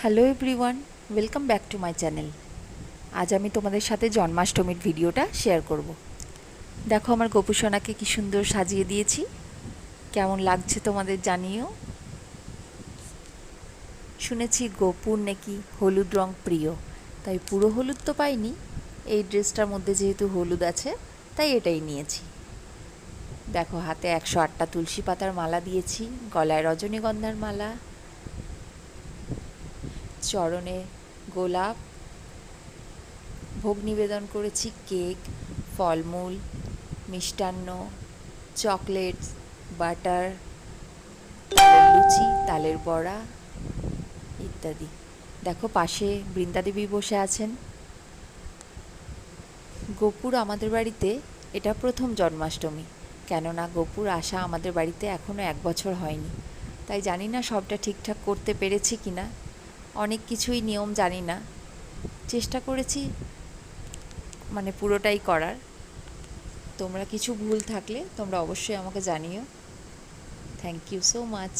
Hello everyone, welcome back to my channel. আজ আমি তোমাদের সাথে জন্মাষ্টমীর ভিডিওটা শেয়ার করব। দেখো আমার গোপু সোনাকে কি সুন্দর সাজিয়ে দিয়েছি। কেমন লাগছে তোমাদের জানিও। শুনেছি গোপুর নাকি হলুদ রং প্রিয়, তাই পুরো হলুদ তো পাইনি, এই ড্রেসটার মধ্যে যেহেতু হলুদ আছে তাই এটাই নিয়েছি। দেখো হাতে 108টা তুলসী পাতার মালা দিয়েছি, গলায় রজনীগন্ধার মালা, চরণে গোলাপ, ভোগ নিবেদন করেছি কেক, ফলমূল, মিষ্টান্ন, চকলেটস, বাটার, তালের লুচি, তালের বড়া ইত্যাদি। দেখো পাশে বৃন্দাদেবী বসে আছেন। গোপুর আমাদের বাড়িতে এটা প্রথম জন্মাষ্টমী, কেননা গোপুর আসা আমাদের বাড়িতে এখনও 1 বছর হয়নি, তাই জানি না সবটা ঠিকঠাক করতে পেরেছি কি না। অনেক কিছুই নিয়ম জানি না, চেষ্টা করেছি পুরোটাই করার। তোমরা কিছু ভুল থাকলে তোমরা অবশ্যই আমাকে জানিও। Thank you so much.